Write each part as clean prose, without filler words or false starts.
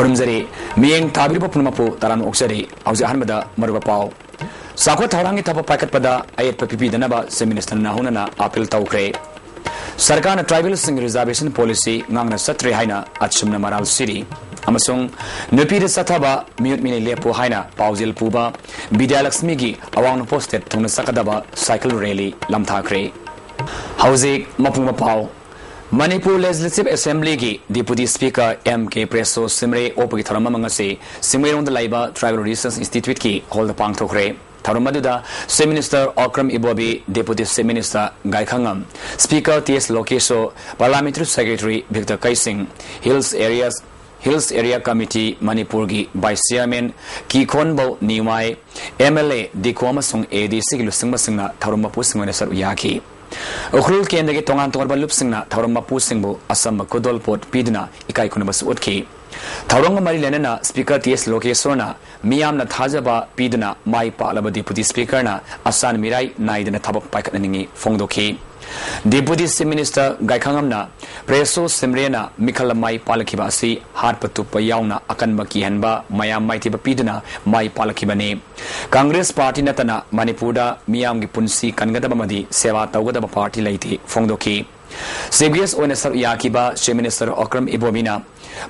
खुरुमजरी मियेंग ताबिरब पुनमपु तारान ओक्सरी हौजे अहनबदा मरुबा पाव साखो थौरांगी थप पाइकटपदा अयत पिपिदनबा से minister नाहुनना appeal तौख्रे सरकार ट्राइबल सिंग रिजर्वेशन पॉलिसी ngang सत्रे हाइना अचुमना मराल सिरी अमसुंग नुपीर सथबा म्यूट मिने लेपो हाइना पाउजिल पुबा विद्यालक्ष्मी की अवांग पोस्टेड थुंग सकदबा साइकिल रैली लमथाख्रे हौजे मपुंग मपाव मणिपुर लेजिस्लेटिव असेंबली की deputy speaker M.K. Preshow Shimray ओपगी थरम मंगसे सिमरेरोंद लाइबा ट्राइबल रिसर्च इंस्टीट्यूट की होल्ड पांगथोख्रे थरम मदुदा chief minister Okram Ibobi deputy chief minister Gaikhangam speaker T.S. Lokeshwar parliamentary secretary Victor Keishing hills area committee Manipur की vice chairman Kikhonbo Newmai MLA दिकोम संग ADC की लुसिंगमसिंगना थरम मपुसिंगने सर याखी उखरुल केंद्र के तोंगान तोंगरबा लुपसिंगना थौरम मपुसिंगबु असम कुदोल पोट पीदना इकाई खुनबस उठकी थौरंग मरी लेना स्पीकर T.S. लोकेशोरना मियामना थाजबा पीदना माई पालबा डिप्यूटी स्पीकरना असान मिराई नाइदना थबक पाइकननिंगी फोंगदोखी डिप्यूटी चीफ मिनिस्टर गायखंगमना प्रेसो सिमरेना मिखल माई पालखिबा असि हाटपतुप यावना अकनबा किहनबा मयाम माइतिबा पीदना माई पालखिबने कांग्रेस पार्टी नतना मणिपुरदा मियामगी पुंसी कनगदबमदी सेवा तौगदबा पार्टी लैति फोंगदोखी सीबीएस ओने सर याकिबा चीफ मिनिस्टर अक्रम इबोबिना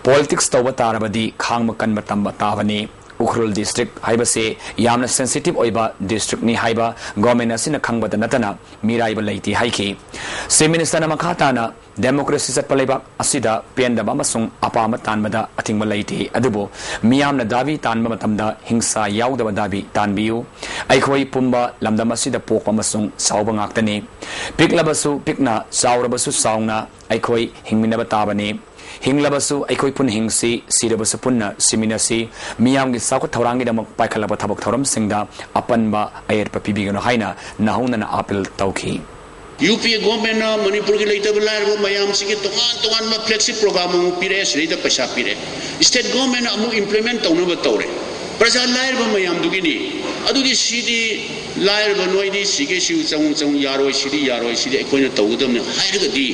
पॉलिटिक्स तौबा तारबदी खांगम कनबा तंबा तावनी उखरुल डिस्ट्रिक्ट हाइबसे यामना सेंसिटिव ओइबा डिस्ट्रिक्ट नि हाइबा गवर्नमेंट असिना खंगबद नतना मिराइबा लैति हाइखि चीफ मिनिस्टर मखाताना डेमोक्रेसी चटपलेबा असिदा पेंदबा मसुंग अपाम तानबदा अथिंगबा लैति अदुबो मियामना दाबी तानबा मतमदा हिंसा याउदबा दाबी तानबियु अइखोइ पुंबा लमदम असिदा पोकबा मसुंग साउबा ngaktani पिकलबसु पिकना चाउरबसु साउना अइखोइ हिंगमिनबा ताबने हिंगलबसु अइखोइ पुन हिंसी सिरबसु पुन्ना सिमिनसी मियामगी साखो थौरांगी दमक पाइखलबा थबक थौरम सिंगदा अपनबा अयरपा पिबिगनो हाइना नाहुनना अपील तौखी UPA गवर्नमेंट मणिपुर की लेटब लाइरबो मयाम सिगे तोगान मा फ्लेक्सिब प्रोग्राम पिरे सरीदा पैसा पिरे स्टेट गवर्नमेंट अमु इम्प्लीमेंट तौनब तौरे प्रजा लाइरबो मयाम दुगिनी अदुदी सिदी लाइरबो नोइदी सिगे सिउ चंग यारोय सिदी अखोइना तौदमने हाइरगदी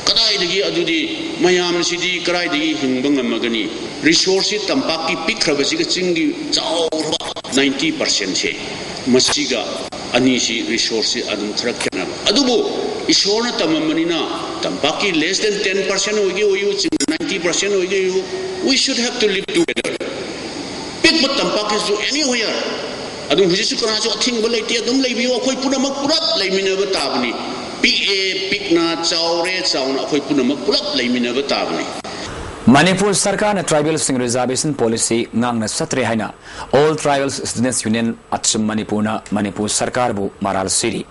कदाइदगी अदुदी मयाम सिदी कराइदगी हिंबा ngमगनी रिसोर्स तंपाकी पिखरबसिगे चिंगी चाउरबा 90% से मसिगा अनीसी रिसोर्स अदुम खरक केना अदुबो इशोरना तममनिना तंपाकी लेस देन 10% होगी ओयु 90% होगी we should have to live together पिक बट तंपाकी सो एनीवेयर अदुम हुजिसु कनासो अथिंग बलैति अदुम लैबियो अखोइ पुनमक पुरप लैमिनब ताबनी पिकना चाउरे चाउना अखोइ पुनमक पुरप लैमिनब ताबनी मणिपुर सरकार ट्राइबल सिंग रिजर्वेशन पॉलिसी ngang सत्रे हाइना ऑल ट्राइबल्स स्टूडेंट्स यूनियन अचम मणिपुर सरकार बु मराल सिरी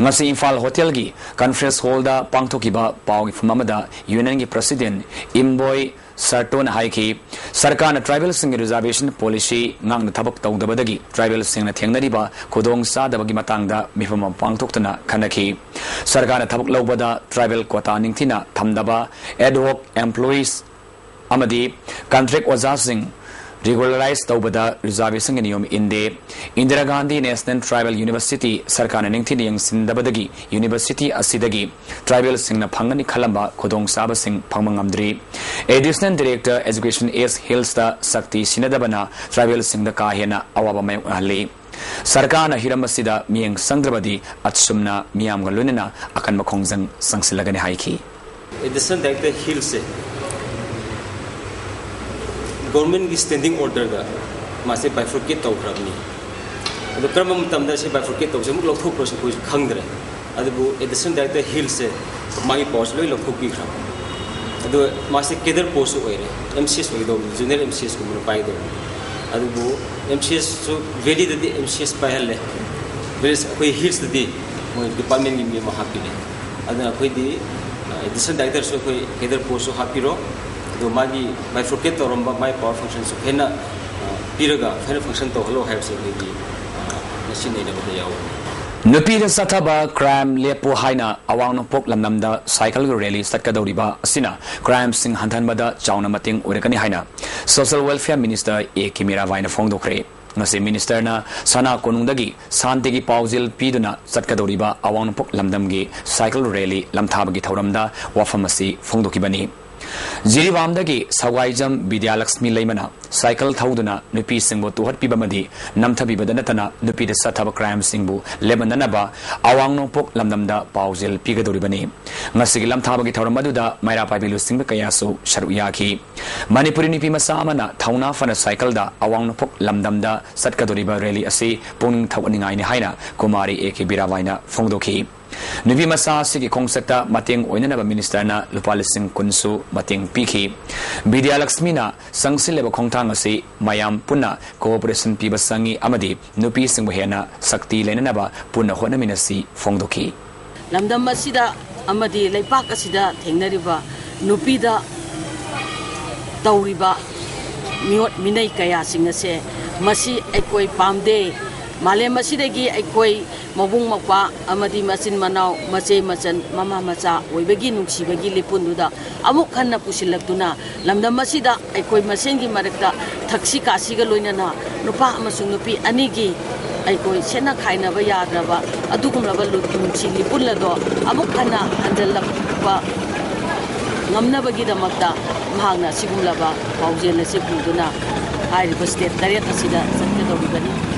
ngasi इंफाल होटल की कॉन्फ्रेंस हॉल दा पांगथोकिबा पाव की फममदा यूनियन की प्रेसिडेंट इम्बोय सर्टोन हाइकी सरकार ट्राइबल सिंग रिजर्वेशन पॉलिसी ngang थबक तौदबदगी ट्राइबल सिंग थेंगनरिबा खुदोंग सादबगी मतंगदा मिफम पांगथोक्तना खनखी सरकार थबक लौबदा tribal Kota निंगथिना थमदबा ad hoc employees अमदी contract ओजासिंग regularise तौबदा reservation के नियम इंदे Indira Gandhi national tribal university सरकार निंगथिनि यंगसिनदबदगी यूनिवर्सिटी असिदगी ट्राइबल सिंगना फंगनी खलंबा खुदोंग साबा सिंग फंगमंगमद्री एडिशनल डायरेक्टर एजुकेशन एस हिल्स दा शक्ति सिनदबना ट्राइबल सिंगदा काहेना अवाबा मयहली सरकार हिरमसिदा मियंग संग्रबदी अचुमना मियामगा लुनना अकन मखोंजंग संगसिलगने हाइकी एडिशनल डायरेक्टर हिल्स गवर्नमेंट की स्टैंडिंग ऑर्डर का मासे बाइफर्केट तौखरबनी अदो क्रम मतमदा से बाइफर्केट तौसे मुक लौथोक से कोई खंगद्रे अदबु एडिशनल डायरेक्टर हिल से मागी पोस्ट लोय लौथोक बिखरा अदो मासे Kedar post ओइरे MCS ओइदो junior MCS को मुर पाइदो अदबु MCS सो वेली ददि MCS पाहले वेस कोई हिल्स ददि मोय डिपार्टमेंट की मी महापिले अदना कोई दी एडिशनल डायरेक्टर सो कोई केदर पोस्ट हापिरो तो मागी बाइफर्केट तौरंबा माई पावर फंक्शन से फेना पीरगा फेना फंक्शन तो हलो है से लेगी नसी नहीं नबदे याव नुपीर सथबा क्राइम लेपो हाइना अवांग पोक लमनमदा साइकिल रैली सटकदौरिबा असिना क्राइम सिंग हंथनबदा चाउना मतिंग ओरकनी हाइना सोशल वेलफेयर मिनिस्टर ए किमिरा वाइना फोंगदोखरे ngasi minister na sana konungdagi santigi paujil piduna satkadoriba awang pok lamdamgi cycle rally lamthabagi thauramda wafamasi phongdokibani जिरीबामदगी सवाइजम विद्यालक्ष्मी लेमना साइकल थौदुना नुपी सिंगबो तुहट पिबमदि नमथबिबदा नतना नुपी द सथब क्राइम सिंगबु लेबननबा अवांग नोपोक लमदमदा पाउजेल पिगदोरिबनी ngasi lamthabagi thauram maduda maira paibilu singba kayasu sharuyaki manipuri nipi masa amana thauna fana cycle da awang nopok lamdamda satkadoriba rally ase pung thawningai ni haina kumari ek birawaina phongdoki Nubi masa sigi kongsakta mateng oinanaba minister na lupalising kunsu mateng piki Vidyalakshmi na sangsileba kongtang ase mayam punna cooperation piba sangi amadi nupi singbo hena sakti lenanaba punna honaminasi phongdoki lamdam masida amadi leipak asida thengnariba nupida tauriba miot minai kaya singase masi ekoi pamde male masidagi ekoi mabung makpa amadi masin manau mace macan mama maca oibagi nungsibagi lipunduda amuk khanna pusilaktuna lamdam masida ekoi masengi marakta thaksi kasiga loinana nupa amasung nupi anigi aikoi sena khaina ba yadraba adugumlaba lutunchi lipulado amuk khana handalakba ngamnabagi damakta mahagna sigumlaba paujela se puduna hairiba state tariyat asida satkadobigani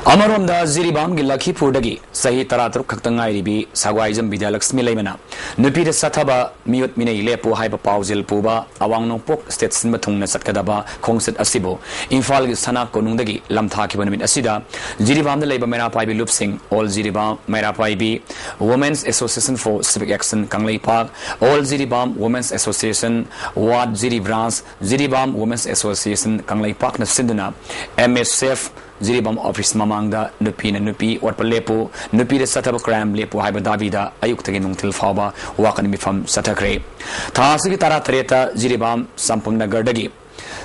Amaronda Ziribam Gilaki Purdagi, Sahi Taratruk Katangairibi, Sawajam Vidyalakshmi Lemana, Nupida Sataba, Miut Mine Lepo Hyper Pauzil Puba, Awang Pok, States Matuna Satkadaba, Kongset Asibo, Infal Sana Konundagi, Lamtaki Asida, Ziribam the Labor Mera Paibi Lupsing, All Ziribam, Mera Paibi, Women's Association for Civic Action, Kanglei Park, All Ziribam, Women's Association, Ward Ziribras, Ziribam, Women's Association, Kanglei Park Nasinduna, MSF, Ziribam Office Mamanga, Nupi and Nupi, or Palepo, Nupi the Sataba Cram, Lepo, Hibadavida, Ayuktagin Til Faba, Wakanimi from Satakre. Tasiki Tara Treta, Ziribam, Sampum Nagardagi,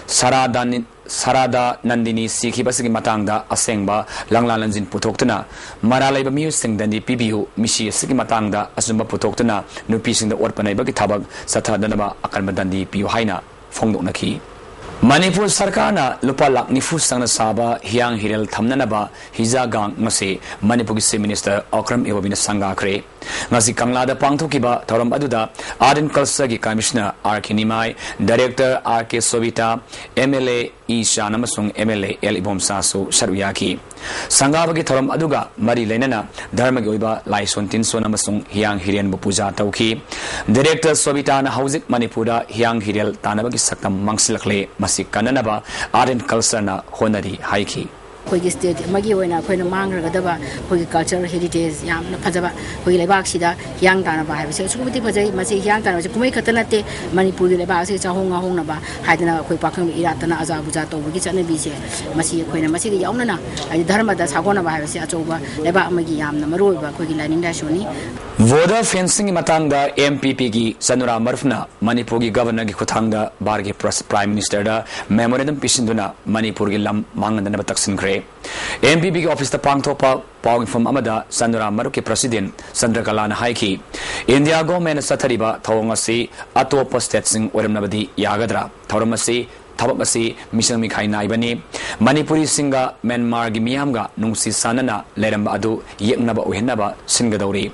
Sarada Nandini, Siki Basiki Matanga, Asengba, Langlanzin Putoktana, Maralaba Musing, then the PBU, Mishi, Siki Matanga, Azumba Putoktana, Nupi sing the Orpana Bagitabag, Satadanaba, Akarmadandi, Piuhaina, Fongdonaki. Manipur Sarkana Lupa Lak Nifu Sang Saba Hyang Hirel Thamnanaba Hizagang Masi Manipur Minister Okram Ewabina Sangakre Nasi Kamla the Pangtokiba Toram Aduda Arden Kalsagi Commissioner R.K. Nimai Director R.K. Sovita MLA Isha Namasung MLA El Ibom Sasu Sharuyaki Sangabagi Toram Aduga Mari Lenana Dharmagoiba Laison Tinso Namasung Hyang Hirian Bupuja Tauki Director Sovita Na Hausik Manipura Hyang Hirel Tanabagi Sakam Mangsilakle Masik Kananaba Arden Kalsana Honari Haiki Hogi state magi oina khoina mangragadaba hogi cultural heritage yamna phajaba hogi lebak sida yang dana ba haibse sukubiti phajai masi yang dana se kumai khatanate manipur gi lebak se chahonga hongna ba haidana khoi pakhang iratana aza buja to bugi chane bi se masi khoina masi gi yauna na ai dharma da sagona ba haibse achoba lebak magi yamna maroi ba khogi lining da shoni Voda fencing matangda MPP gi Sanura Marfna Manipur gi governor gi khuthangda barge prime minister da memorandum pisinduna Manipur gi lam mangandana bataksin kre MPP gi office ta pangthopa pawing from Amada Sanura Maruki president Sandrakalana Haiki India government sathariba thawngasi atopa state sing oramnabadi yagadra thawramasi Tabasi Mission Mikai Naibani Manipuri Singa Myanmar Gimiamga Nungsi Sanana Leramba Adu Yeknaba Uhenaba Singadori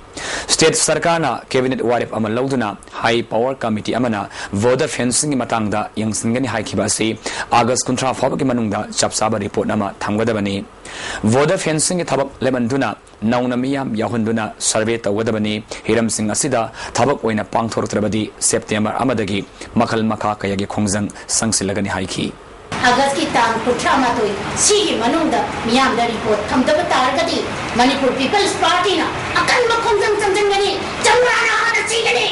State Sarkana Cabinet Warif Amalauduna High Power Committee Amana Voda Fencing Matangda Yang Singani Haikibasi August Kuntra Fabaki Manunda Chapsaba Report Nama Tangadabani Voda Fencing Tabak Lemanduna Naunamiam Yahunduna Survey Tawadabani Hiram Singh Asida Tabak Oina Pangthor Trabadi September Amadagi Makal Maka Kayagi Kongzang Sangsilagani Haiki August ki tang putra matoi sigi manunda miyam da report thamdaba targati Manipur People's Party na akan makhongjang changjangani jamrana hana chigani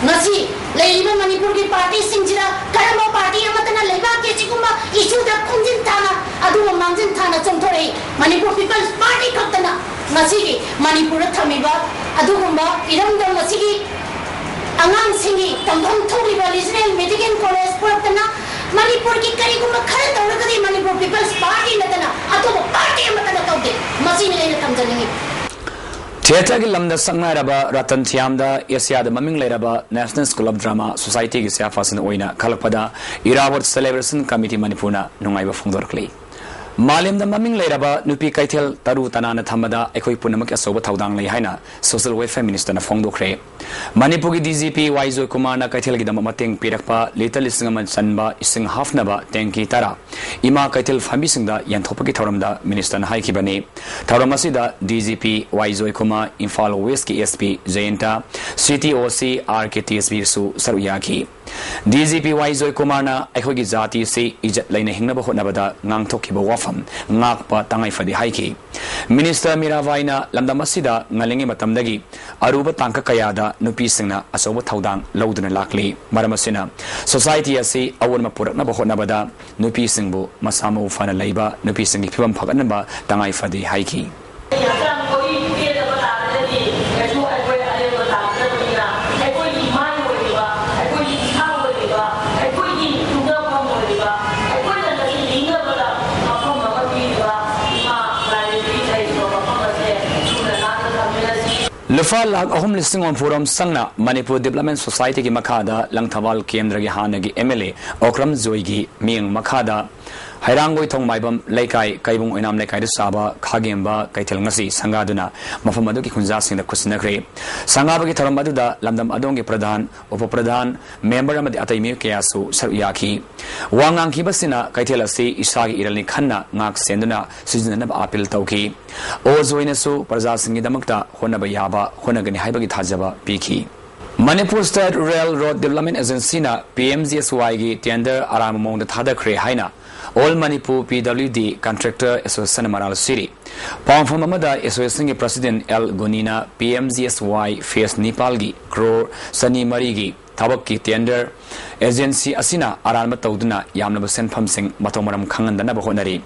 ngasi leiba Manipur ki party singjira karama party amatana leiba ke chigumba issue da khongjin thana adu mangjin thana chongthore Manipur People's Party khaktana ngasi ki Manipur thamiba adugumba iramda ngasi ki angang singi tamtham thoriba regional medical college purtana Manipur ki karigumba khara tawragadi Manipur People's Party natana adu party amatana tawde masini leina tamjani Theatre ki lamda sangnaraba Ratan Thiamda Asia da maming leraba National School of Drama Society ki siafasan oina khalakpada Irawat Celebration Committee Manipurna nungaiba phongdorkli मालेम ममिंग लेरबा नुपी कैथेल तरु तनाना थमदा एखोई पुनमक असोब थौदांग लई हाइना social welfare minister न फोंदोखरे मणिपुर की DGP वाइजोय Kumar न कैथेल Geedam मतेंग पिरकपा litre लिसिंग मन सनबा इसिंग हाफनबा टैंकी तरा इमा कैथेल फामी सिंगदा यंथोपकी थौरमदा minister न हाइखिबनी थौरम असिदा डीजीपी वाइजोय कुमार इंफाल वेस्ट की एसपी जयंता सीटीओसी आरकेटीएसबी सु सरुयाखी डीजीपी वाइजोय कुमार न एखोगी जाति से इज्जत लेने हिंगनब होनबदा ngang wafam ngakpa tangai fadi haiki minister mirawaina lamdam asida ngalingi matamdagi aruba tangka kayada nupi singna asoba thaudang lauduna lakli maramasina society asi awon mapurak na bahona bada nupi singbu masama ufana leiba nupi singi phibam phaganba tangai fadi haiki लुफा लाख अहम listing on forum संगना Manipur development society की मखादा लंगथवाल केंद्र की हानगी MLA Okram जोई की Ming मखादा हैरांगोई थोंग Maibam लेकाई काइबुंग ओइनाम लेकाई साबा खागेंबा कैथल ngasi संगादुना मफम अदु की खुंजा सिंग खुसनखरे संगाब की थरम अदुदा लमदम अदोंग के प्रधान उप प्रधान मेंबर अमदि अतैमी केयासु सरयाखी वांगांग की बसिना कैथल असि इसागी इरलनि खन्ना ngak सेंदुना सिजननब अपील तौकी ओजोइनसु प्रजा सिंगी दमकता होनब याबा होनगनि हाइबगी थाजबा पीखी Manipur state rail road development agency ना पीएमजीएसवाई की टेंडर आराम मोंग थादखरे हाइना all Manipur PWD contractor association मराल सिरी पावफम अमदा एसोसिएशन के प्रेसिडेंट एल गुनीना पीएमजीएसवाई फेस नेपाल की क्रोर सनी मरी की थबक की टेंडर एजेंसी असिना आराम तौदुना यामनब सेनफम सिंह मतोमरम खंगंदना बहोनरी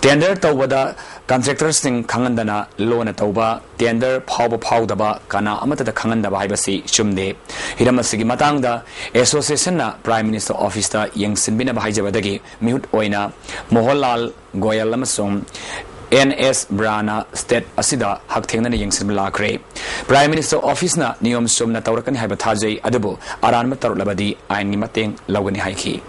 टेंडर तौबदा कॉन्ट्रैक्टर सिंह खंगंदना लोन तौबा टेंडर फावदबा काना अमतद खंगंदबा हाइबसी चुमदे हिरमसिगी मतांगदा एसोसिएशन ना प्राइम मिनिस्टर ऑफिस ता यंगसिनबिना हाइजबदगी मिहुट ओइना Mohanlal Goyal अमसोंग NS Brana State Asida Hakthengna Yangsim Lakre Prime Minister Office na Niyom Sumna Taurakan Haiba Thajai Adabu Aran Matar Labadi Ain Mateng Lawani Haiki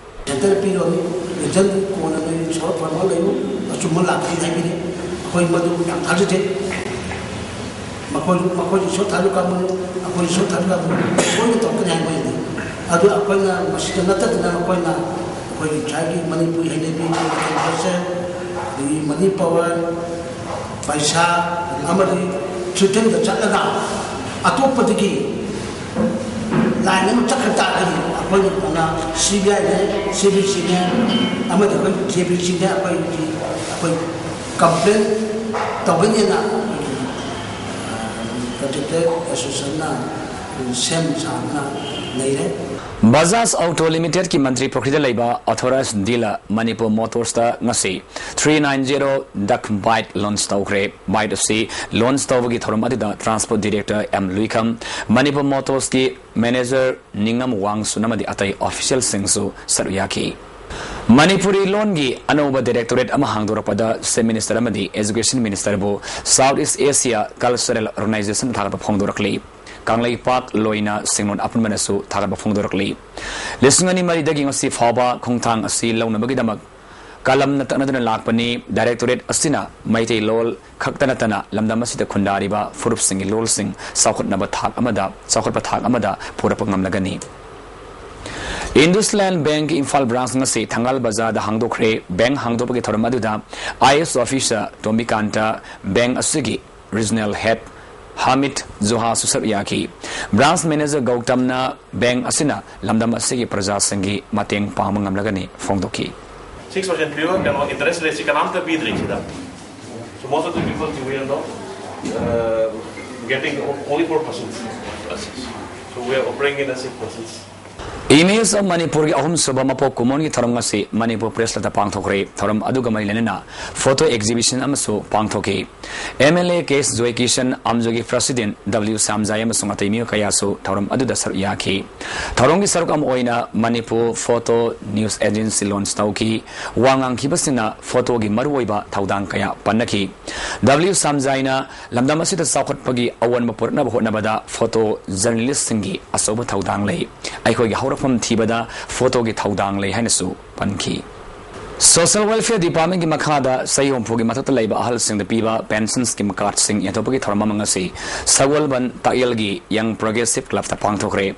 money power paisa amari treating the chatana atopatiki line am chakrata gari apoi na CBI ne CBC ne amari ko CBC ne apoi complain tawani na protected association na sem sana naire Bajaj Auto Limited की मंत्री प्रकृति लेबा authorise dealer Manipur motors ता ngasi 390 duke bike launch तौखरे bike से launch तौबगी थोरम अदिदा transport director M Luikham Manipur motors की मैनेजर निंगम वांग सुनमदि अतै ऑफिशियल सिंगसु सरयाकी मणिपुरी लोन की अनोबा डायरेक्टोरेट अमा हांगदोरपदा से मिनिस्टर अमदि एजुकेशन मिनिस्टर बो south east Asia cultural organisation थागप फोंगदोरकली कांगलाई पाक लोइना सिंगनोन अपनमनसु थागप फोंगदोरकली लिसंगनी मरिदगी ngasi फाबा खोंथांग असि लौनबगिदमक कलम नतनदन लाकपनी डायरेक्टोरेट असिना मैते लोल खक्तनतना लमदम असिदा खुंडारिबा फुरुप सिंगी लोल सिंग साखुतनब थाक अमदा साखुतप थाक अमदा फुरप ngamlagani IndusInd bank Imphal branch ngasi Thangal Bazar हांगदोखरे बैंक हांगदोपगी थोरम अदुदा आईएएस ऑफिसर टोमिकांता बैंक असुगी रीजनल हेड हामिद जोहा सुसरयाकी ब्रांच मैनेजर गौतमना बैंक असिना लमदम असिगी प्रजा संगी मतेंग पाम ngamlagani फोंगदोकी 6% pure and interest rate kanamta bidrikida so most of the people we are not getting only 4% so we are offering in a 6%. Emails of Manipur Ahum Subamapo Kumoni Taramasi, Manipur Press Lata Pangtokre, Taram Adugamai Lenina, photo exhibition Amaso Pangtoki. MLA case Zoikishan Amzogi President W. Samzayam Sumatimi Kayasu, Taram Adudasar Yaki. Tarongi Sarukam Oina, Manipur Photo News Agency Lon Stauki, Wangang Kibasina, Photo Gimarwaiba, Taudankaya, Pandaki. W. Samzaina, Lamdamasita Sakot Pagi, Awan Mapurna Nabada, photo journalist Singi, Asoba Taudanglay. I from Tibada, photo get Taudang lay Hanesu, Panki. Social Welfare Department ki makhada sai hompu ki mathata leiba ahal sing the piba pensions ki card sing yatopagi tharma mangasi Sawalban Tail gi Young Progressive Club ta pangthokre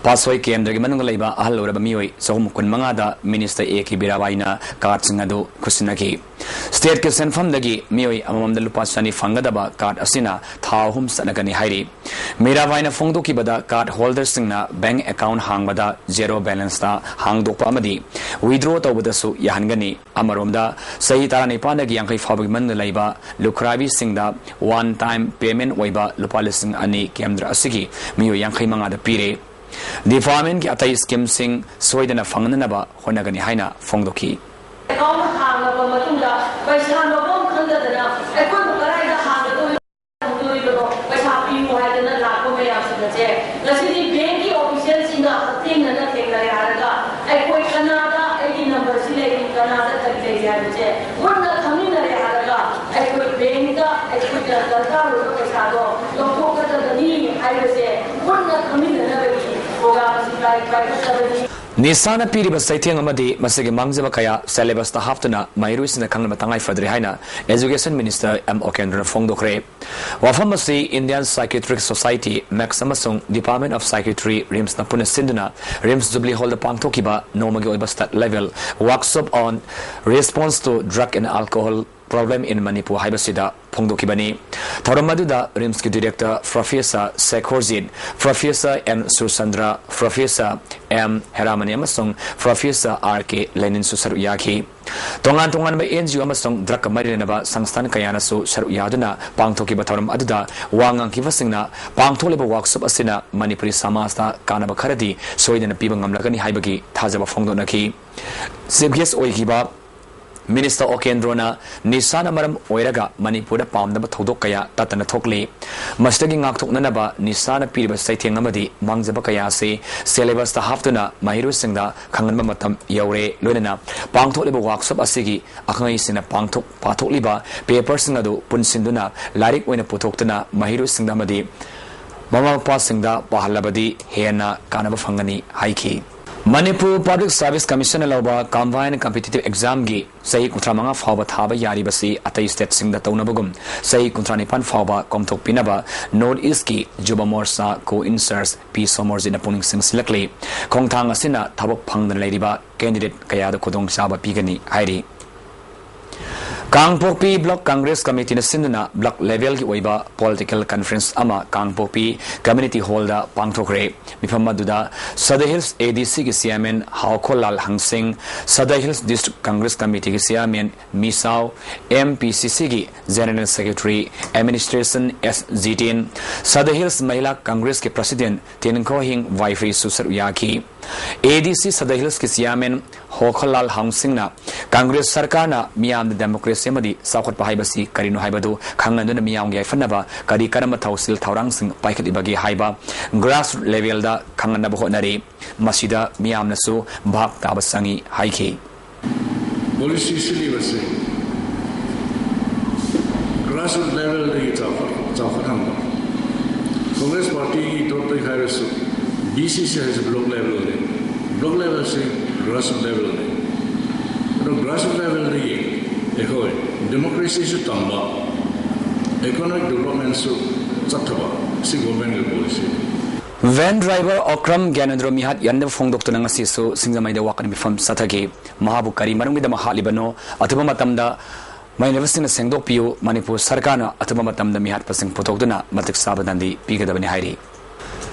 pasoi kendra gi manung leiba ahal loraba mioi sohum kun mangada Minister A ki birawaina card sing adu kusinaki State ke senfam dagi mioi amam da lupa sani fangadaba card asina thahum sanagani hairi mirawaina fongdo ki bada card holder singna bank account hangbada zero balance ta hangdokpa amadi withdraw tawbada su yahangan Amaromda Sahi Tarani Pandagi Yankai Fabigman Laiba Lukrabi Singda one time payment waiba Lupalising Ani Kemdra Asigi Mio Yankai Manga the Pire The Farming Atai Skim Sing Sweden Fanganaba Honagani Haina Fongdoki Nisana Piri was citing Amadi, Masagi Mangzavakaya, Salabas the Haftana, Mairus in the Kangamatangai Fadrihaina, Education Minister M. Okendra Fongdokre. Wafamasi Indian Psychiatric Society, Maxamasung, Department of Psychiatry, Rims Napuna Sinduna, Rims Dubli Hold the Pangtokiba, Nomagi Obastat level, workshop on response to drug and alcohol problem in Manipur Haibasida Pongdokibani. Tauramadu Rimski Director Professor Sekhorzid, Professor M. Susandra, Professor M. Heramani Amasong, Professor R.K. Lenin Susaruyaki. Tongan by NGO Amasong Drakamadinaba, Sangstan Kayanasu, Saruyaduna, Pangtokiba Tauram Aduda, Wangang Kivasingna, Pangtoliba Workshop Asina, Manipuri Samasta, Kanabakaradi, Soidan Pibangam Lagani Haibagi, Tazaba Fongdonaki. Sibgis Oikiba. Minister Okendrona Nisana Maram Oiraga Manipura Palm the Todokaya Tatana Tokli Mustagi Ngaknanaba Nisana Piriba Saiting Amadi Mangzabakayase Celebas the Haftuna Mahiru Singda Kanganamatam Yaure Lunana Pangtoliba Workshop Asigi Akangai Sina Pangtok Patoliba Paper Singadu Punsinduna Larik Wina Putoktana Mahiru Singdamadi Mama Pasingda Pahalabadi Hena Kanaba Fangani Haiki Manipur Public Service Commission Alaba Combined Competitive Exam Gi Sahi Kuntramanga Faba Thaba Yaribasi Atai State Sing the Taunabugum Sahi Kuntranipan Faba Komtok Pinaba Northeast Ki Juba Morsa Co Inserts P Somors in a Puning Sing Selectly Kongtang Asina Tabok Pang the Ladiba Candidate Kayada Kodong Saba Pigani Hairi Kangpopi Block Congress Committee na Sinduna Block Level ki Oiba Political Conference Ama Kangpopi Community Holder Pangtokre Mifamaduda Sada Hills ADC ki Siamen Haukolal Hangsing Sada Hills District Congress Committee ki Siamen Misao MPCC ki General Secretary Administration S. Sada Hills Mahila Congress ki President Tinko Hing Waifri Susaruyaki ADC Sada Hills ki Siamen Haukolal Hangsing na Congress Sarkana Miam the Democracy Semadi Sakot Pahibasi Karino Haibadu Kangan Miang Fanaba Kari Karama Tausil Taurang Sing Paikat Ibagi Haiba Grass Level da Kanganabo Nari Masida Miam Nasu Bab Tabasangi Haiki Policy Silivasi Grassroots level the Tafakanga Congress Party Total Hirasu BCC has block level say grassroots level grassroots level democracy is tamba, economic development so sataba, si government policy. Van driver Okram Ganandro Mihat Yanda Fong Doctor Nangasiso, Singamai the Wakan from Satake, Mahabukari, Marungi the Mahalibano, Atubamatamda, my never seen a Sengdo Pio, Manipur Sarkana, Atubamatam the Mihat Passing Potokduna, Matik Sabadandi, Pika the Benihari.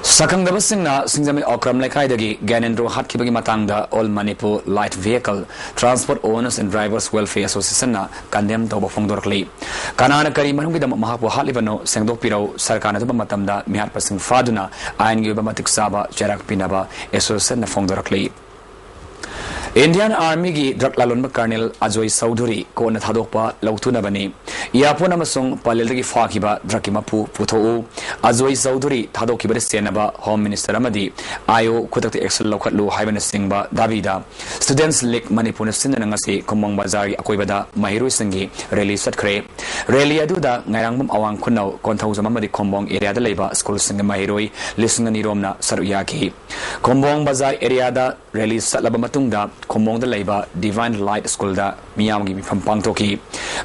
Sakang the Basingna, Singami Okram Lakaidagi, Ganandro Hatkibagi Matanga, All Manipur Light Vehicle, Transport Owners and Drivers Welfare Association, Kandem Toba Fongdorkli. Kanana Kari Manungi the Mahapu Halibano, Sengdo Piro, Sarkana Matamda, Mihat Passing Faduna, Ayan Gubamatik Saba, Jarak Pinaba, Association Fongdorkli. Indian Army gi Draklalon Colonel Ajoy Sauduri ko na thadokpa lautuna bani Yapon amasung palelgi fakiba Drakimapu Puto Ajoy Sauduri thadokiba senaba Home Minister Amadi Ayo kutakti excel lokatlu Haiban Singba Davida Students League Manipur Sinangasi Komong Bazari Akoibada Mahiru Singi rally satkre rally aduda ngarangbam awang kunau kontauza mamadi Kombong area da leba school singa Mahiroi listening ni romna saruyaki Kombong Bazar area da rally satlaba matungda khomong da leiba Divine Light School da miyam gi mifam pangthoki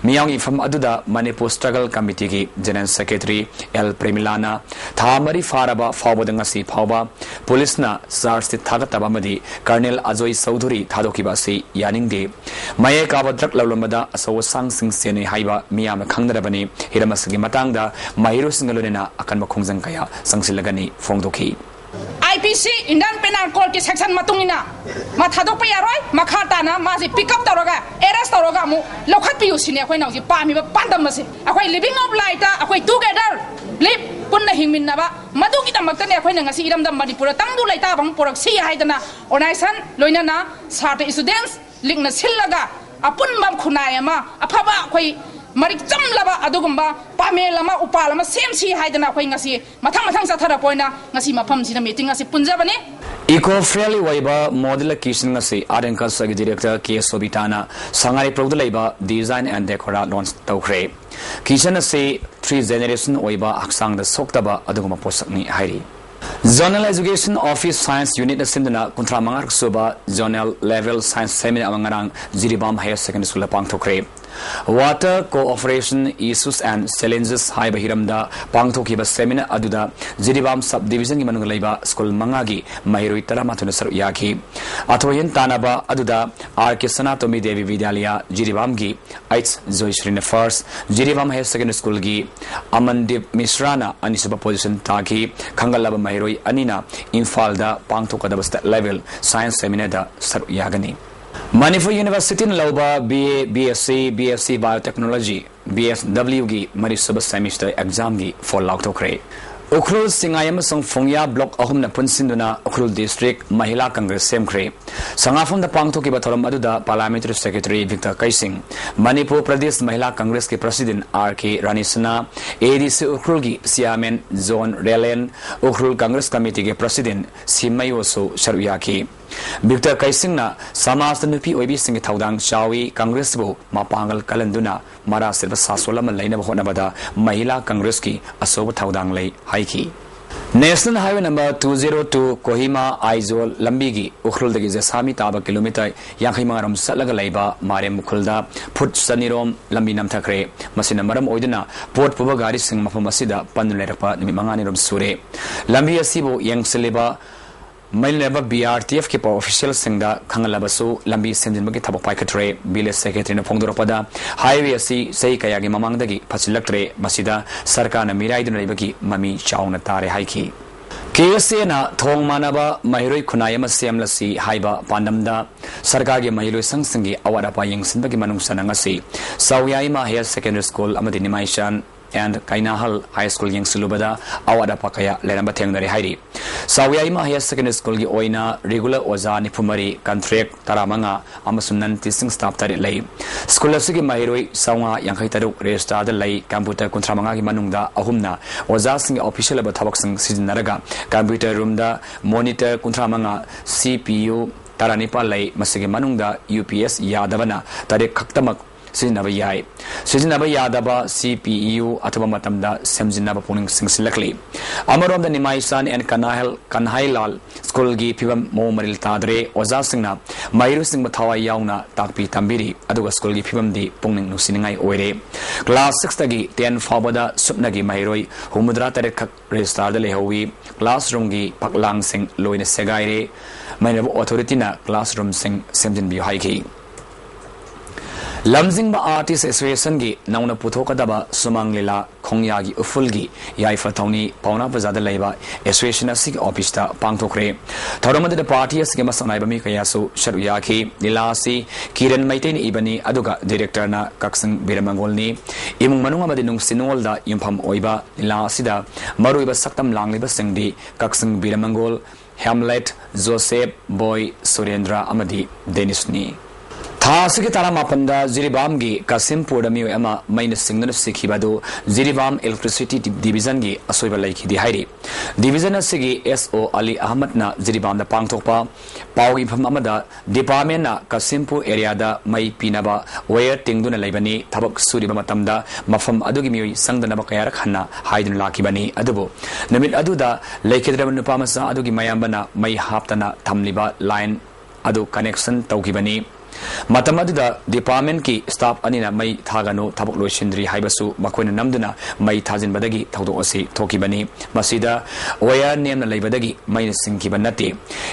miyam gi mifam aduda Manipur Struggle Committee gi General Secretary L Premilana thamari faraba fawbada ngasi phawba police na charge ti thagataba madi Colonel Ajoy Chaudhary thadokiba si yaningde maye kabadrak lawlamada asaw sang sing sene haiba miyam khangdarabani hiramasgi matangda mahiru singalonena akanma khongjang kaya sangsilagani fongdoki IPC Indian Penal Code ki section matungina ma thadok pa yaroi makhata na ma si pick up taroga arrest taroga mu lokhat pi usine akhoi nauji pa mi ba pandam mase akhoi living of life akhoi together live punna hingmin na ba madu ki tamakta ne akhoi ngasi iram dam Manipur tangdu laita bang porak si haidana organization loina na sarte students lingna sillaga apun mam khunai ma aphaba akhoi Marik jam laba adugumba pamelama upalama same si haidana khoi ngasi mathang sathara poina ngasi mafam sina meeting ngasi punjabani eco-friendly waiba modular kitchen ngasi Arenka Sagi Director K Sobitana Sangai Produlaiba Design and Decora launch tawkhre kitchen ase 3 generation waiba aksang da soktaba aduguma posakni hairi Zonal Education Office Science Unit Sindana Kontra Mangar Suba Zonal Level Science Seminar Amangarang Jiribam Higher Secondary School Pangthokre Water Cooperation Issues and Challenges Hai Bahiramda Pangthokiba Seminar Aduda Jiribam Subdivision ki manung leiba School Mangagi Mahirui Taramathuna Saru Yaki Athoyen Tanaba Aduda R.K. Sanatomi Devi Vidyalaya Jiribam gi Aits Zoishrina First Jiribam Higher Secondary School gi Amandip Misrana Anisuba Position Taki Kangalaba Mahirui Anina Imphal da Pangthokadaba State Level Science Seminar da Saru Yagani Manipur University in Lauba BA, BSc, BSc Biotechnology, BSW gi Marisaba semester exam gi for Lautokre. Ukhrul Singayam Song Fongya Block Ahum na Punsinduna Ukhrul District Mahila Congress Semkre. Sangafon da Pangthoki Bathoram Aduda Parliamentary Secretary Victor Kaising, Manipur Pradesh Mahila Congress ke President R.K. Ranisana, ADC Ukhrul gi Siamen Zone Relen, Ukhrul Congress Committee ke President Simayoso Sharuyaki. Victor Kaising na Samas Nupi Obi Singh Thaudang Chawi Congress bu Mapangal Kalanduna Mara Silva Sasola Malaina Honabada Mahila Congress ki Asoba Thaudang Lay Haiki National Highway number 202 Kohima Aizol Lambigi Ukhrul dagi Jasami Taba kilometer Yankai Maram Salaga Laiba Mare Mukhulda Put Sanirom Lambi Namthakre Masina Maram Oidana Port Puba Gari Singh Mafamasida Pandulerapa Nimangani Rom Sure Lambi Asibo Yang Seliba Mailaba BRTF ke official singda Kangalabasu Lambi Sendinbagi Tabo Paikatre Bilis Secretary na Pongdoropada Highway si Sei Kayagi Mamangdagi Pasilaktre Masida Sarkana Miraidun Raibaki Mami Chauna Tare Haiki KSA na Thong Manaba Mahiroi Kunayama Semlasi Haiba Pandamda Sarkagi Mahiroi Sangsingi Awadapa Yang Sindagi Manung Sanangasi Sawyayima Higher Secondary School Amadi Nimaishan and Kainahal High School yang Sulubada Awada Pakaya Leramba Tengdari Hairi Sawyayima Higher Secondary School gi oina regular oza nipumari contract taramanga amasunan teaching staff tari lay school asigi mahiroi sawnga yankai taruk register da lay computer kontramanga gi manungda ahumna oza sing official aba thabak sing sizinaraga computer room da monitor kontramanga CPU taranipa lay masigi manungda UPS yadavana tare khaktamak Sizinaba Yadaba CPU Ataba Matamda Semzinaba Puning Singsilakli Amarom the Nimaisan and Kanhailal School gi Pivam Mo Maril Tadre Oza Singna Mairu Sing Batawa Yauna Takpi Tambiri Aduga School gi Pivam di Puning Nusiningai Oire Class 6 Tagi 10 Fabada Supnagi Mairoi Humudra Tarekak Register de Lehowi Classroom gi Paklang Sing Loine Segaire Mainabo Authority na Classroom Sing Semjin Biohaiki Lamzingba Artist Association gi nauna puthokadaba Sumang Lila Khongyagi Ufulgi Yaifa Tawni Pauna Bazada Laiba Association asig office ta pangthokre Thoramada the party asig masanaiba mi kayasu Sharuyaki Nilasi Kiran Maiten Ibani Aduga Director na Kaksing Biramangolni Imung Manunga Madinung Sinolda Yumpam Oiba Nilasida Maruiba Saktam Langliba Singdi Kaksing Biramangol Hamlet Joseph Boy Surendra Amadi Denisni Thasiki Taramapanda Jiribam gi Kasimpur Dami Ama minus Singan Sikibado Jiribam Electricity Division gi Asoiba Lake di Hairi Division Sigi SO Ali Ahmad na Jiribam the Pangtokpa Pau from Amada Department na Kasimpur area da Mai Pinaba where Tingduna Labani Tabak Suriba Matamda Mafam Adugimi Sangdanaba Kayarakhana Haidun Lakibani Adubo Namit Aduda Lake Dramanupamasa Adugi Mayambana Mai Haptana Tamliba line adu connection tawkibani matamadu department ki staff anina mai thagano thabok loisindri haibasu makoina namduna mai thajin badagi thawdo ase thokibani masida wire name na leibadagi mai singkiba nate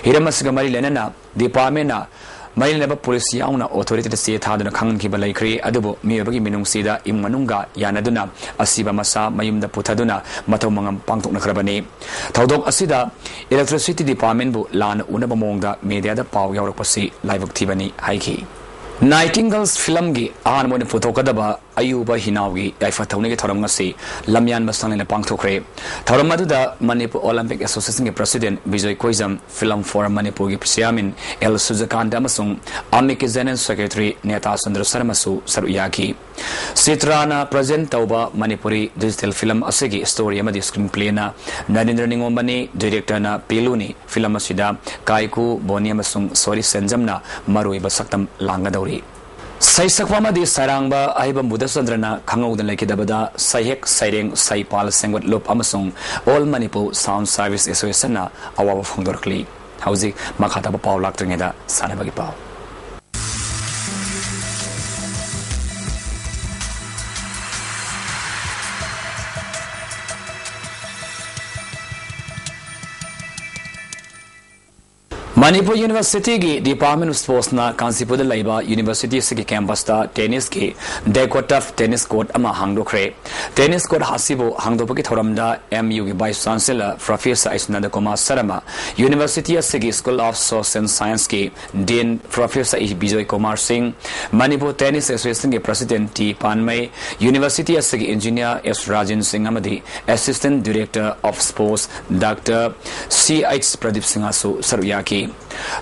hiramasga mari lenana department na Mailaba police yauna authority se thaduna khangan ki balai khri adubo miyabagi minung sida immanunga yanaduna asiba masa mayumda puthaduna mathaw mangam pangtok na khrabani thaudok asida electricity department bu lan unaba mongda media da paw yawrak pasi live thibani haiki Nightingales film gi anmone photokadaba ayuba hinawi yaifa thawne gi thoram ngasi lamyan masangna pangthokre thoram aduda Manipur Olympic Association gi president Vijay Koizam film forum Manipur gi chairman El Sujakanda amasung Amik Zenan secretary Neta Sandra Sharma su saruyaki Sitrana present tauba Manipuri digital film asegi story amadi screenplay na Narendra Ningombani director na Peluni film asida Kaiku Boni amasung Sori Senjamna marui basaktam langadawri Saisakpamadi Sarangba Aiba Budasandrana Kangaudan Lakidabada Sayek Saireng Saipal Sengwat Lop Amasung All Manipur Sound Service Association na Awawa Fongdorkli Hauzik Makhataba Paul Laktringeda Sanabagi Pau Manipur University ki Department of Sports na Kansipuda Laiba University Siki campus ta tennis ki Dekotaf tennis court ama hangdokre tennis court hasibo hangdopaki thoramda MU ki Vice Chancellor Professor Isnanda Kumar Sarama University Siki School of Social and Science ki Dean Professor Bijoy Kumar Singh Manipur Tennis Association ki President T Panmay University Siki Engineer S Rajan Singh amadi Assistant Director of Sports Dr. C.H. Pradeep Singh asu saruyaki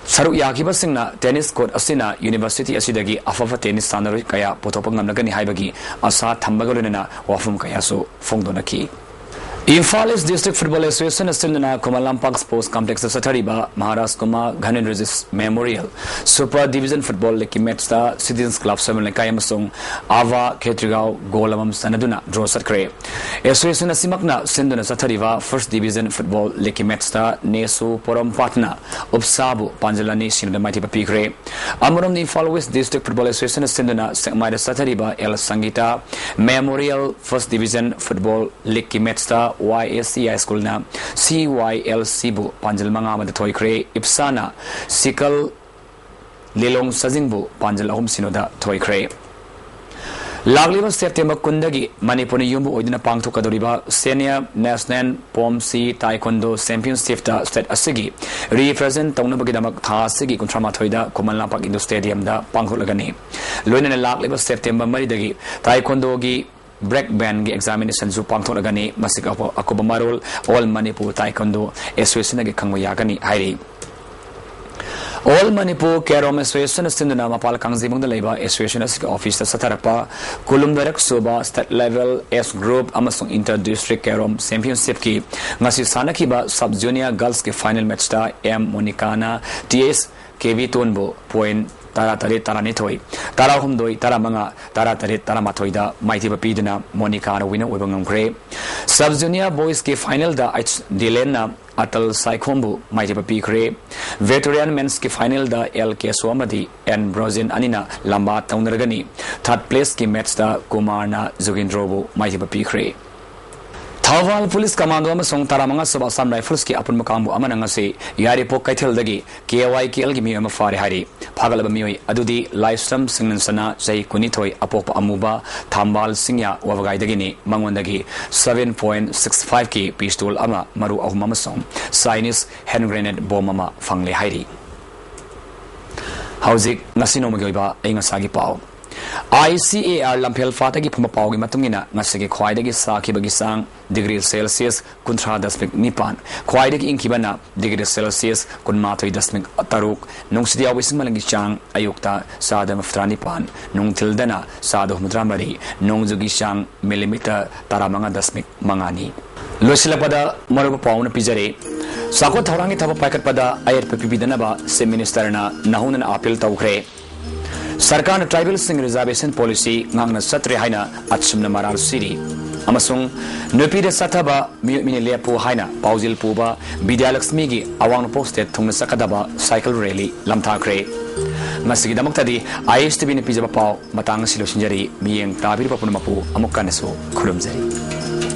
Saruyaki basingna tennis court asina University asidagi afafa tennis sanaroi kaya potopangam haibagi asa thambagolena wafum kaya so fongdonaki Imphal East District Football Association asindna Kumalampak Sports Complex Sathariba Maharaj Kumar Ghanin Memorial Super Division Football League match ta Citizens Club 7 lekay amasung Ava Ketrigao golamam sanaduna draw satkre Association asimakna sinduna Sathariba First Division Football League match ta Nesu Porom Patna Upsabu Panjalani sinada maiti papikre Amuram ni Imphal West District Football Association asindna Sekmada Sathariba El Sangita Memorial First Division Football League match ta YSCI School na CYLC bu Panjal manga mada thoikre Ipsana Sikal Lelong Sajingbu Panjal ahum sinoda thoikre Lagliba September kundagi Manipur yumbu oidina pangthokadoriba Senior National Pomsi Taekwondo Championship ta state asigi represent taunabagidam tha asigi kuntrama thoida Kumalampak Indoor Stadium da pangtholagani loinana lagliba September maridagi Taekwondo gi Break band examination zu pangtholagani masika akobamarol All Manipur Taekwondo Association gi khangwayagani hairi All Manipur Kerom Association asinduna mapal kangjibung da leiba association asika office ta satarapa kulum darak soba state level S group amasung inter district Kerom championship ki ngasi sanakiba sub junior girls ki final match ta M Monicana TS KV Tonbo point Tara Tare Taranitoi, Tara Humdoi, Taramanga, Tara Tare Taramatoida, Mighty Papidina, Monica, winner Webangam Gray. Sub Junior Boys K final da Dilena, Atal Saikombu, Mighty Papi Gray. Veteran Men's K final da LK Swamadi, and Brazin Anina, Lamba Taunaragani. Third place K match da Kumarna Zugindrobo, Mighty Papi Gray. Thawal Police Commando amasung taramanga Sabasam Rifles ki apun makambu amananga se yari po kaithel dagi KYKL gi miyama fare hari phagalaba mioi adudi livestream singnansana sei kunithoi apok amuba thambal singya wabagai dagi ni mangondagi 7.65 ki pistol ama maru ahum amasung Chinese hand grenade bomb ama fangle hari hauzik ngasino magiba engasagi pau ICAR Lampel Fatagi Pumapaugi Matungina, Nasiki Quaidagi Saki Bagisang, degree Celsius, Kuntra Dasmik Nipan, Quaidagi Inkibana, degree Celsius, Kunmato Dasmik Taruk, Nung Sidia Wismalangichang, Ayukta, Sadam of Tranipan, Nung Tildana, Sado Mudramari, Nung Zugishang, Millimeter, Taramanga Dasmik Mangani. Lucilapada, Moroba Pauna Pizare, Sako Tarangi Tapa Packet Pada, Ayat Pipidanaba, Se Ministerna, Nahunan Apil Taukre. Sarkar tribal sing reservation policy ngangna satre haina achumna maral siri अमसुंग नुपीद सथबा मिने लेपु हाइना पाउजिल पुबा विद्यालक्ष्मी की अवांग posted थुंग सकदबा cycle rally लमथाख्रे मसिगी दमक्तदी आईएसटीबी ने पिजबा पाउ मतांग सिलोसिंजरी मियेंग ताबिर पपुनमपु अमुक्कानसु खुलुमजरी।